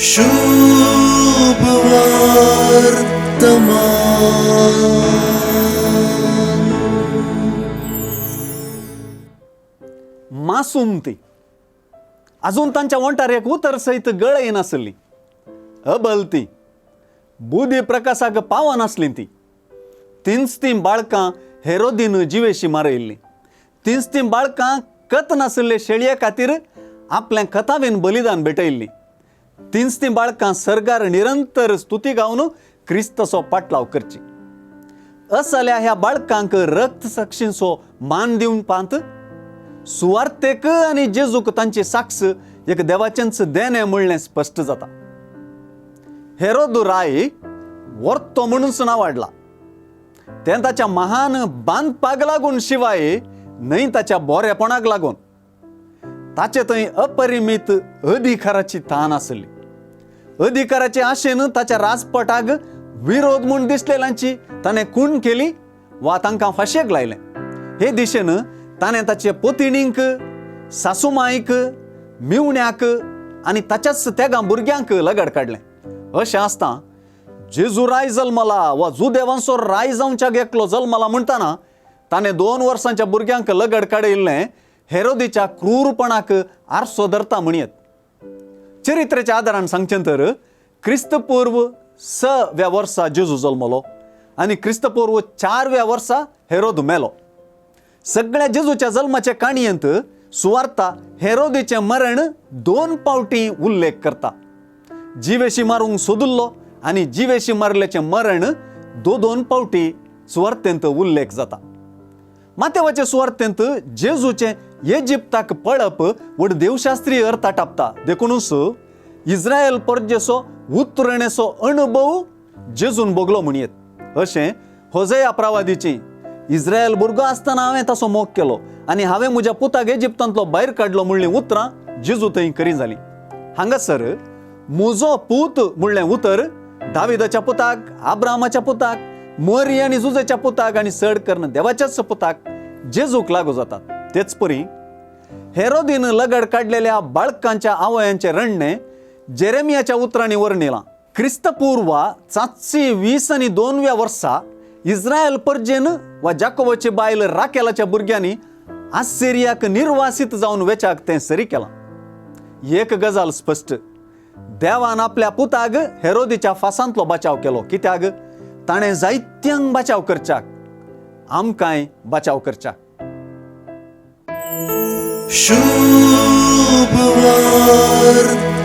शुभ वर्तमान. मासूम ती अजून तांच्या वंटार उतर सहित गळ येनासली. अबलती बुधी प्रकाशाक पावा नासली ती. तींच ती बाळकां हेरोदीन जिवेशी मारयल्ली. तींच ती बाळकां कत नासले शेळये खातीर आपल्या कथावेन बलिदान भेटयल्ली. तींच ती बाळकां सर्गार निरंतर स्तुती गावन क्रिस्तसो पाटलाव करची. असल्या ह्या बाळकांक रक्त साक्षींचो मान दिवन पांत सुवार्थेक आनी जेजूक तांची साक्ष एक देवाचेंच देणे म्हणलें स्पश्ट जाता. हेरोद राय वर्तो म्हणूनच ना वाडला. तें ताच्या महान बांदपाक लागून शिवाय न्हय ताच्या बोरेपणाक लागून. ताचे थंय अपरिमीत अधिकाराची तान आसली. अधिकाराचे आशेन ताच्या राजपटाक विरोध म्हूण दिसलेल्यांची ताणें खूण केली वा तांकां फाशेक लायलें. हे दिशेन ताणें ताचे पोतिणींक, सासूमाईक, मिवण्याक आनी ताच्याच तेगा भुरग्यांक लगड काडलें. अशें आसता जेजू राय जल्मला वा जुदेवांचो राय जावच्याक एकलो जल्मला म्हणटाना ताणें 2 वर्सांच्या भुरग्यांक लगड काडयल्लें हेरोदीच्या क्रूरपणाक आरसो धरता म्हणयत. चरित्रेच्या आदारान सांगचें तर क्रिस्तपूर्व 6व्या वर्सा जेजू जल्मलो आनी क्रिस्तपूर्व 4व्या वर्सा हेरोद मेलो. सगळ्या जेजूच्या जल्माचे काणयेंत सुवार्ता हेरोदीचें मरण 2 पावटी उल्लेख करता. जिवेशी मारूंक सोदुल्लो आनी जिवेशी मारल्याचें मरण 2 पावटी सुवार्थेंत उल्लेख जाता. मातेवाचे सुवार्थेंत जेजूचें इजिप्ताक पळप व्हड देवशास्त्रीय अर्थ टापता. देखूनच इस्रायल परजेचो उतरणेचो अणभव जेजून भोगलो म्हणयत. अशें होसेया प्रवादीची इस्रायल भुरगो आसतना हांवें ताचो मोग केलो आनी हांवें म्हज्या पुताक इजिप्तांतलो भायर काडलो म्हणलीं उतरां जेजू थंय करी जालीं. हांगासर म्हजो पूत म्हणलें उतर दाविदाच्या पुताक, आब्रामाच्या पुताक, मोरी आनी जुजेच्या पुताक आनी चड करून देवाच्याच पुताक जेजूक लागू जातात. तेच परी हेरोदीन लगड काडलेल्या बाळकांच्या आवयांचे रणणे जेरेमियाच्या उतरांनी वर्णिलां. क्रिस्तपूर्वा 722व्या वर्सा इस्रायल परजेन वा जाकोबाची बायल राकेलाच्या भुरग्यांनी आसिरियाक निर्वासित जावन वेचाक तें सरी केलां. एक गजाल स्पश्ट, देवान आपल्या पुताक हेरोदीच्या फासांतलो बचाव केलो. कित्याक ताणें जायत्यांक बचाव करच्याक, आमकांय बचाव करच्याक. शुभ वर्तमान.